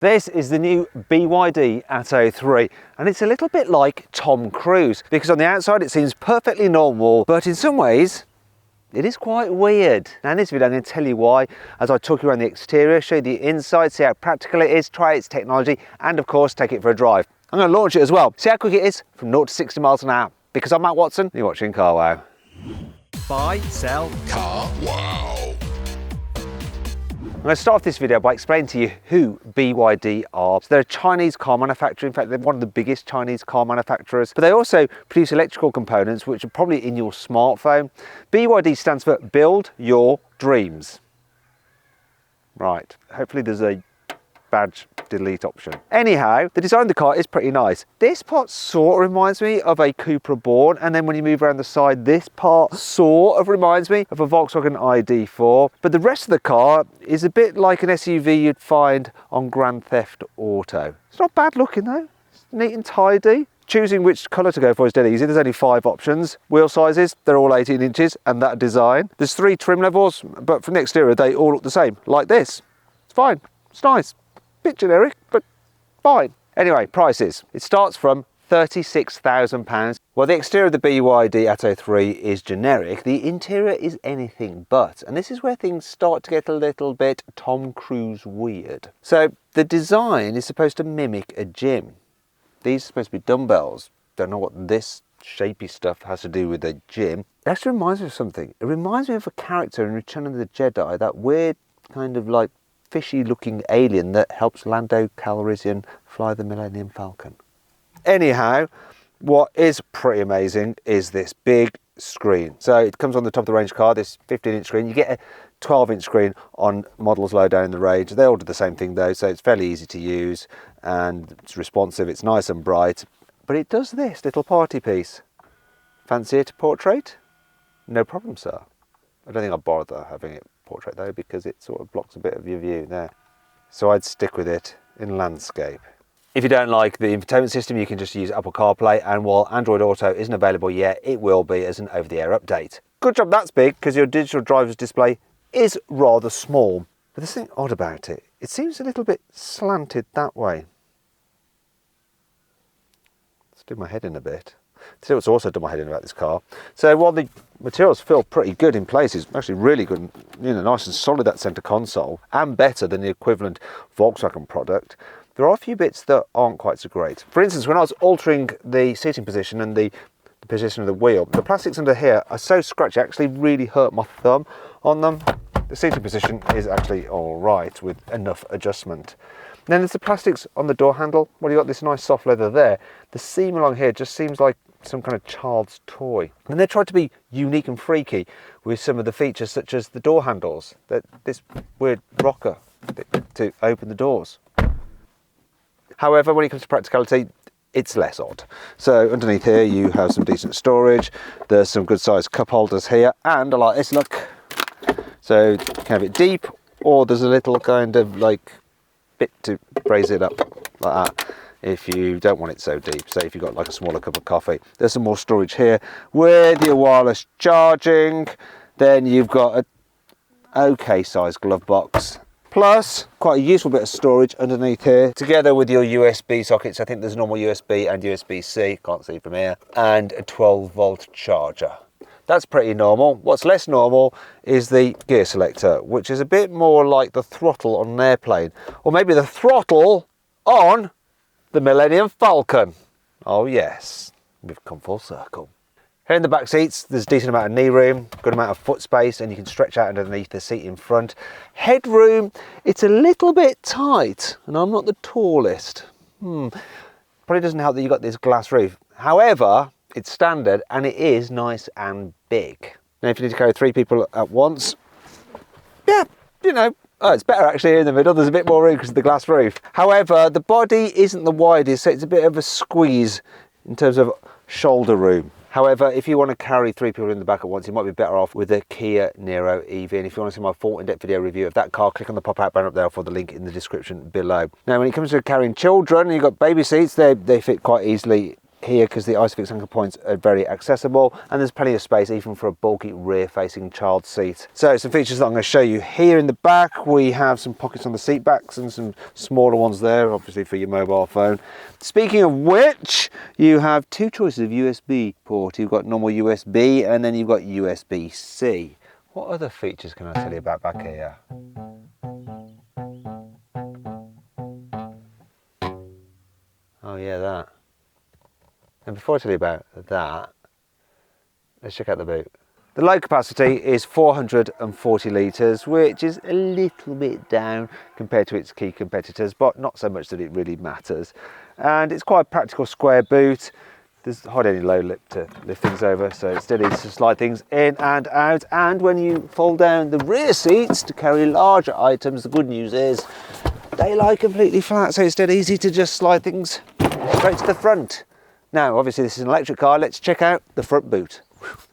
This is the new BYD Atto 3, and it's a little bit like Tom Cruise, because on the outside it seems perfectly normal, but in some ways it is quite weird. Now in this video I'm going to tell you why, as I talk you around the exterior, show you the inside, see how practical it is, try its technology, and of course take it for a drive. I'm going to launch it as well, see how quick it is from 0 to 60 miles an hour. Because I'm Matt Watson, and you're watching Car Wow. Buy, sell, Car Wow. I'm going to start off this video by explaining to you who BYD are. So they're a Chinese car manufacturer. In fact, they're one of the biggest Chinese car manufacturers. But they also produce electrical components, which are probably in your smartphone. BYD stands for Build Your Dreams. Right, hopefully there's a badge delete option. Anyhow, the design of the car is pretty nice. This part sort of reminds me of a Cupra Born, and then when you move around the side, this part sort of reminds me of a Volkswagen ID4. But the rest of the car is a bit like an SUV you'd find on Grand Theft Auto. It's not bad looking though, it's neat and tidy. Choosing which colour to go for is dead easy. There's only 5 options. Wheel sizes, they're all 18 inches, and that design. There's 3 trim levels, but from the exterior they all look the same, like this. It's fine, it's nice. Bit generic, but fine. Anyway, prices. It starts from £36,000. While the exterior of the BYD Atto 3 is generic, the interior is anything but. And this is where things start to get a little bit Tom Cruise weird. So the design is supposed to mimic a gym. These are supposed to be dumbbells. Don't know what this shapy stuff has to do with a gym. It actually reminds me of something. It reminds me of a character in Return of the Jedi, that weird kind of like fishy looking alien that helps Lando Calrissian fly the Millennium Falcon. Anyhow, what is pretty amazing is this big screen. So it comes on the top of the range car, this 15-inch screen. You get a 12-inch screen on models low down in the range. They all do the same thing though, so it's fairly easy to use and it's responsive, it's nice and bright. But it does this little party piece. Fancy it portrait? No problem, sir. I don't think I'll bother having it portrait though, because it sort of blocks a bit of your view there. So I'd stick with it in landscape. If you don't like the infotainment system, you can just use Apple CarPlay, and while Android Auto isn't available yet, it will be as an over-the-air update. Good job that's big, because your digital driver's display is rather small. But there's something odd about it. It seems a little bit slanted that way. Let's do my head in a bit. See what's also done my head in about this car. So while the materials feel pretty good in places, actually really good, you know, nice and solid, that centre console, and better than the equivalent Volkswagen product, there are a few bits that aren't quite so great. For instance, when I was altering the seating position and the position of the wheel, the plastics under here are so scratchy, it actually really hurt my thumb on them. The seating position is actually all right with enough adjustment. And then there's the plastics on the door handle. Well, you've got this nice soft leather there. The seam along here just seems like some kind of child's toy. And they tried to be unique and freaky with some of the features, such as the door handles, this weird rocker to open the doors. However, when it comes to practicality, it's less odd. So underneath here you have some decent storage. There's some good sized cup holders here, and I like this look. So you can have it deep, or there's a little kind of like bit to raise it up like that if you don't want it so deep. Say if you've got like a smaller cup of coffee. There's some more storage here with your wireless charging. Then you've got an okay sized glove box, plus quite a useful bit of storage underneath here, together with your USB sockets. I think there's normal USB and USB-C, can't see from here, and a 12-volt charger. That's pretty normal. What's less normal is the gear selector, which is a bit more like the throttle on an airplane, or maybe the throttle on the Millennium Falcon. Oh yes, we've come full circle. Here in the back seats, there's a decent amount of knee room, good amount of foot space, and you can stretch out underneath the seat in front. Headroom, it's a little bit tight, and I'm not the tallest. Probably doesn't help that you've got this glass roof. However, it's standard and it is nice and big. Now if you need to carry 3 people at once, yeah, you know, it's better actually in the middle. There's a bit more room because of the glass roof. However, the body isn't the widest, so it's a bit of a squeeze in terms of shoulder room. However, if you want to carry 3 people in the back at once, you might be better off with the Kia Niro EV. And if you want to see my full in-depth video review of that car, click on the pop-out banner up there for the link in the description below. Now, when it comes to carrying children, you've got baby seats. They fit quite easily here because the ISOFIX anchor points are very accessible, and there's plenty of space even for a bulky rear-facing child seat. So some features that I'm going to show you here in the back. We have some pockets on the seat backs and some smaller ones there, obviously for your mobile phone. Speaking of which, you have two choices of USB port. You've got normal USB and then you've got USB-C. What other features can I tell you about back here? Oh yeah, that. And before I tell you about that, let's check out the boot. The load capacity is 440 litres, which is a little bit down compared to its key competitors, but not so much that it really matters. And it's quite a practical square boot. There's hardly any low lip to lift things over, so it's still easy to slide things in and out. And when you fold down the rear seats to carry larger items, the good news is they lie completely flat, so it's dead easy to just slide things straight to the front. Now, obviously this is an electric car. Let's check out the front boot.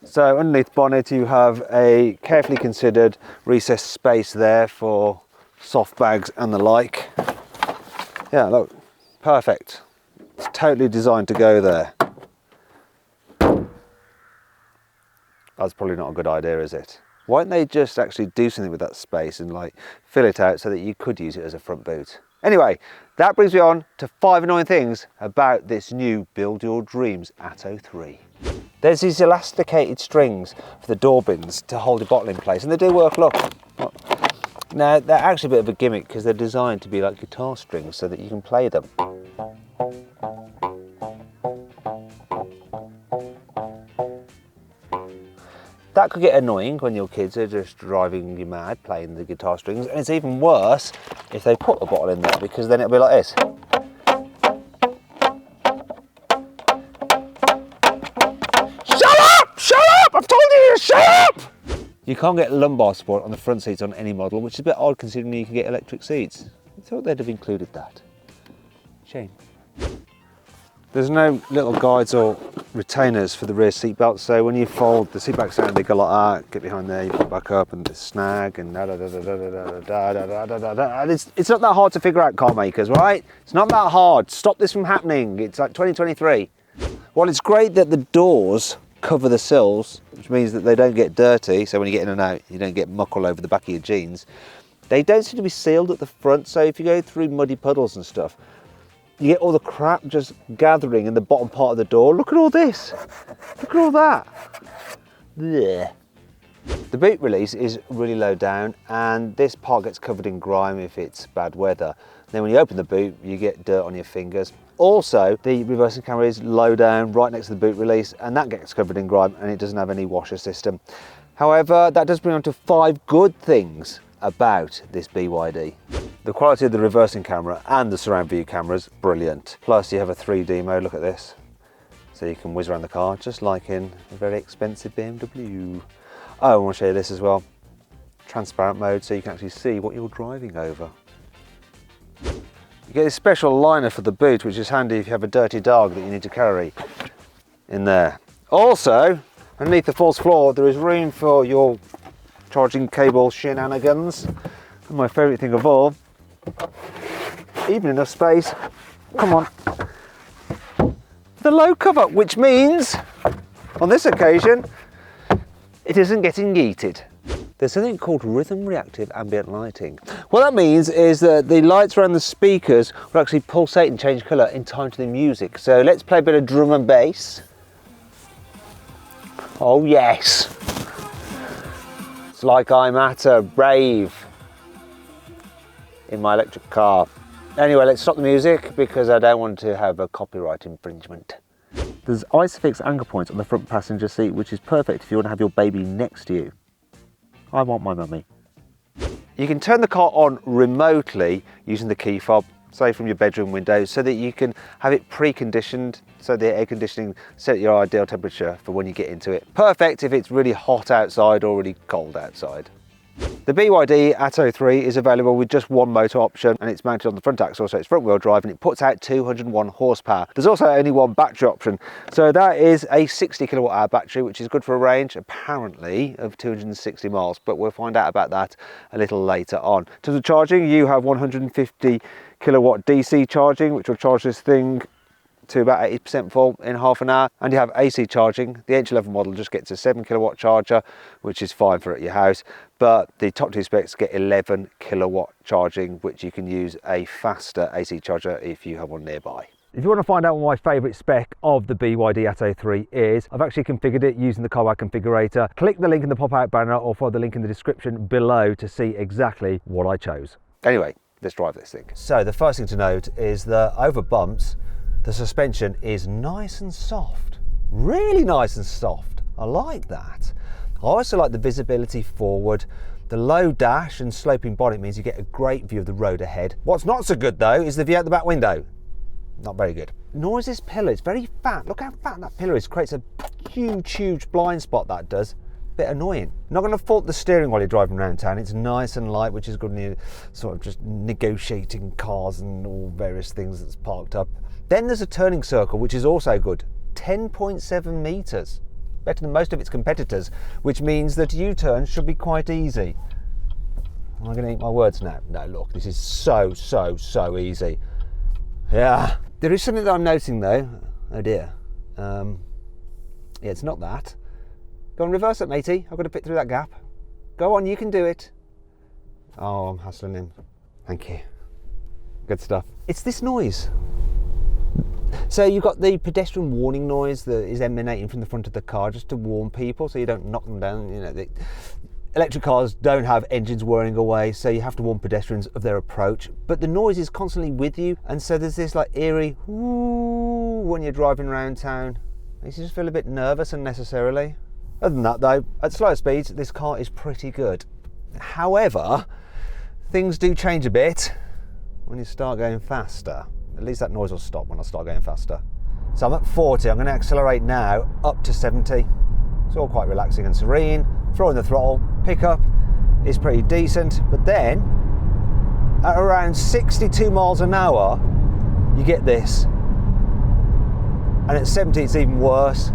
So underneath the bonnet you have a carefully considered recessed space there for soft bags and the like. Yeah, look, perfect. It's totally designed to go there. That's probably not a good idea, is it? Why don't they just actually do something with that space and like fill it out so that you could use it as a front boot? Anyway, that brings me on to 5 annoying things about this new Build Your Dreams Atto 3. There's these elasticated strings for the door bins to hold your bottle in place, and they do work, look. Now, they're actually a bit of a gimmick because they're designed to be like guitar strings so that you can play them. That could get annoying when your kids are just driving you mad playing the guitar strings, and it's even worse if they put a bottle in there, because then it'll be like this. Shut up! Shut up! I've told you to shut up! You can't get lumbar support on the front seats on any model, which is a bit odd considering you can get electric seats. I thought they'd have included that. Shame. There's no little guides or retainers for the rear seat belts, so when you fold the seat backs down, they go like that, get behind there, you put it back up and snag and it's not that hard to figure out, car makers, right? It's not that hard. Stop this from happening. It's like 2023. Well, it's great that the doors cover the sills, which means that they don't get dirty, so when you get in and out, you don't get muck all over the back of your jeans. They don't seem to be sealed at the front, so if you go through muddy puddles and stuff, you get all the crap just gathering in the bottom part of the door. Look at all this. Look at all that. Blech. The boot release is really low down, and this part gets covered in grime if it's bad weather. Then when you open the boot, you get dirt on your fingers. Also, the reversing camera is low down right next to the boot release, and that gets covered in grime, and it doesn't have any washer system. However, that does bring on to 5 good things about this BYD. The quality of the reversing camera and the surround view camera is brilliant. Plus you have a 3D mode, look at this. So you can whiz around the car just like in a very expensive BMW. Oh, I want to show you this as well. Transparent mode, so you can actually see what you're driving over. You get this special liner for the boot, which is handy if you have a dirty dog that you need to carry in there. Also, underneath the false floor, there is room for your charging cable shenanigans. And my favourite thing of all, even enough space, come on, the low cover, which means on this occasion it isn't getting yeeted. There's something called rhythm reactive ambient lighting. What that means is that the lights around the speakers will actually pulsate and change colour in time to the music. So let's play a bit of drum and bass. Oh yes, it's like I'm at a rave in my electric car. Anyway, let's stop the music because I don't want to have a copyright infringement. There's ISOFIX anchor points on the front passenger seat, which is perfect if you want to have your baby next to you. I want my mummy. You can turn the car on remotely using the key fob, say from your bedroom window, so that you can have it pre-conditioned, so the air conditioning set your ideal temperature for when you get into it. Perfect if it's really hot outside or really cold outside. The BYD Atto 3 is available with just one motor option, and it's mounted on the front axle, so it's front wheel drive, and it puts out 201 horsepower. There's also only one battery option, so that is a 60 kilowatt hour battery, which is good for a range apparently of 260 miles, but we'll find out about that a little later on. In terms of charging, you have 150 kilowatt DC charging, which will charge this thing to about 80% full in half an hour, and you have AC charging. The entry-level model just gets a 7 kilowatt charger, which is fine for at your house, but the top two specs get 11 kilowatt charging, which you can use a faster AC charger if you have one nearby. If you want to find out what my favourite spec of the BYD Atto 3 is, I've actually configured it using the Carwow configurator. Click the link in the pop-out banner or follow the link in the description below to see exactly what I chose. Anyway, let's drive this thing. So the first thing to note is that over bumps, the suspension is nice and soft. Really nice and soft. I like that. I also like the visibility forward. The low dash and sloping bonnet means you get a great view of the road ahead. What's not so good though is the view out the back window. Not very good. Nor is this pillar. It's very fat. Look how fat that pillar is. Creates a huge blind spot, that does. Bit annoying. Not going to fault the steering while you're driving around town. It's nice and light, which is good when you're sort of just negotiating cars and all various things that's parked up. Then there's a turning circle, which is also good. 10.7 metres. Better than most of its competitors, which means that U-turns should be quite easy. Am I going to eat my words now? No, look, this is so easy. Yeah. There is something that I'm noticing though. Oh dear. Yeah, it's not that. Go on, reverse it, matey. I've got to fit through that gap. Go on, you can do it. Oh, I'm hassling him. Thank you. Good stuff. It's this noise. So you've got the pedestrian warning noise that is emanating from the front of the car just to warn people so you don't knock them down. You know, electric cars don't have engines whirring away, so you have to warn pedestrians of their approach. But the noise is constantly with you, and so there's this like eerie whoo when you're driving around town. Makes you just feel a bit nervous unnecessarily. Other than that though, at slower speeds, this car is pretty good. However, things do change a bit when you start going faster. At least that noise will stop when I start going faster. So I'm at 40, I'm going to accelerate now up to 70. It's all quite relaxing and serene. Throw in the throttle, pickup is pretty decent, but then at around 62 miles an hour, you get this. And at 70, it's even worse.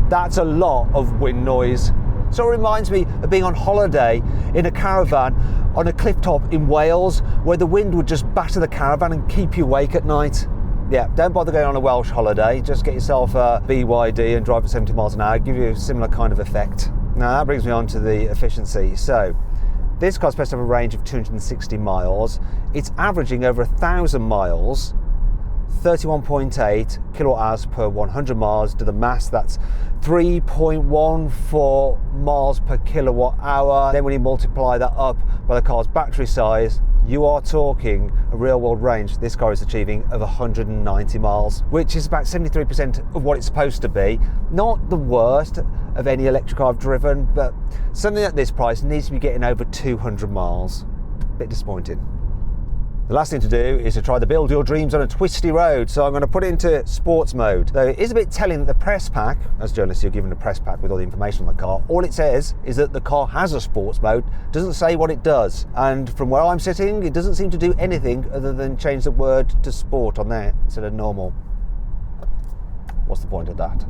That's a lot of wind noise. So it reminds me of being on holiday in a caravan on a cliff top in Wales, where the wind would just batter the caravan and keep you awake at night. Yeah, don't bother going on a Welsh holiday. Just get yourself a BYD and drive at 70 miles an hour. Give you a similar kind of effect. Now that brings me on to the efficiency. So this car's supposed to have a range of 260 miles. It's averaging over 1,000 miles, 31.8 kilowatt hours per 100 miles. Do the maths, that's 3.14 miles per kilowatt hour. Then when you multiply that up by the car's battery size, you are talking a real world range this car is achieving of 190 miles, which is about 73% of what it's supposed to be. Not the worst of any electric car I've driven, but something at this price needs to be getting over 200 miles. Bit disappointing. The last thing to do is to try to build your dreams on a twisty road, so I'm going to put it into sports mode. Though it is a bit telling that the press pack, as journalists you're given a press pack with all the information on the car, all it says is that the car has a sports mode, doesn't say what it does. And from where I'm sitting, it doesn't seem to do anything other than change the word to sport on there instead of normal. What's the point of that?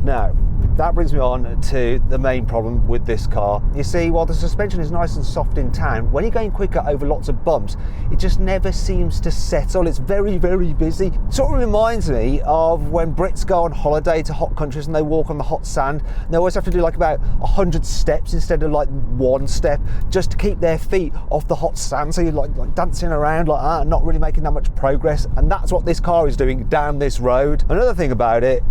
Now, that brings me on to the main problem with this car. You see, while the suspension is nice and soft in town, when you're going quicker over lots of bumps, it just never seems to settle. It's very busy. It sort of reminds me of when Brits go on holiday to hot countries and they walk on the hot sand, and they always have to do like about 100 steps instead of like one step, just to keep their feet off the hot sand. So you're like dancing around like that, not really making that much progress. And that's what this car is doing down this road. Another thing about it,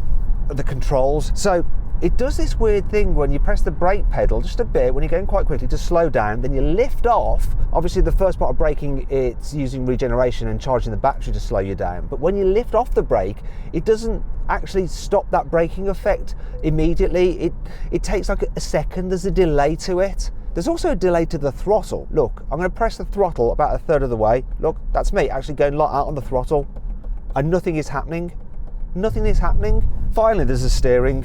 the controls. So it does this weird thing when you press the brake pedal just a bit when you're going quite quickly to slow down, then you lift off. Obviously the first part of braking, it's using regeneration and charging the battery to slow you down, but when you lift off the brake, it doesn't actually stop that braking effect immediately. It takes like a second. There's a delay to it. There's also a delay to the throttle. Look, I'm going to press the throttle about a third of the way. Look, that's me actually going like that on the throttle, and nothing is happening. Nothing is happening. Finally, there's a steering.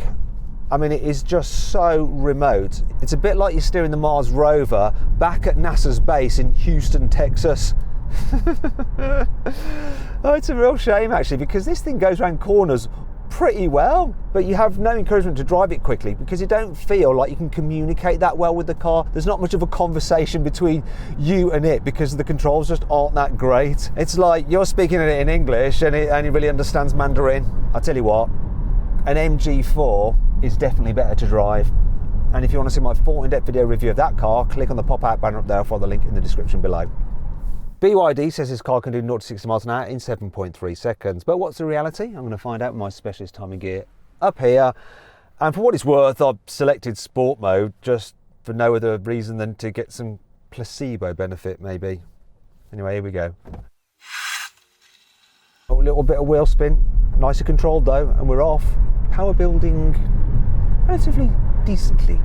I mean, it is just so remote. It's a bit like you're steering the Mars rover back at NASA's base in Houston, Texas. Oh, it's a real shame actually, because this thing goes around corners pretty well, but you have no encouragement to drive it quickly because you don't feel like you can communicate that well with the car. There's not much of a conversation between you and it because the controls just aren't that great. It's like you're speaking it in English and it only really understands Mandarin. I'll tell you what, an MG4 is definitely better to drive. And if you want to see my full in-depth video review of that car, click on the pop-out banner up there or follow the link in the description below. BYD says this car can do 0 to 60 miles an hour in 7.3 seconds. But what's the reality? I'm going to find out with my specialist timing gear up here. And for what it's worth, I've selected sport mode just for no other reason than to get some placebo benefit, maybe. Anyway, here we go. A little bit of wheel spin, nicer controlled though, and we're off. Power building relatively decently.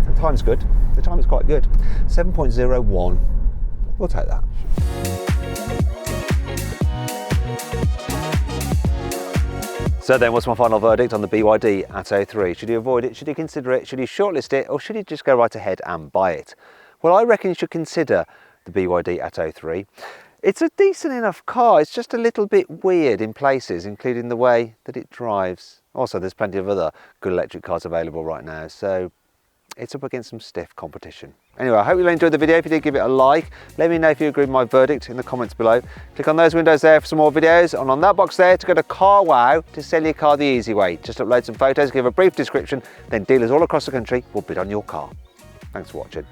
The time's good. The time is quite good. 7.01. We'll take that. So then, what's my final verdict on the BYD Atto 3? Should you avoid it? Should you consider it? Should you shortlist it? Or should you just go right ahead and buy it? Well, I reckon you should consider the BYD Atto 3. It's a decent enough car. It's just a little bit weird in places, including the way that it drives. Also, there's plenty of other good electric cars available right now, so it's up against some stiff competition. Anyway, I hope you enjoyed the video. If you did, give it a like. Let me know if you agree with my verdict in the comments below. Click on those windows there for some more videos, and on that box there to go to Car Wow to sell your car the easy way. Just upload some photos, give a brief description, then dealers all across the country will bid on your car. Thanks for watching.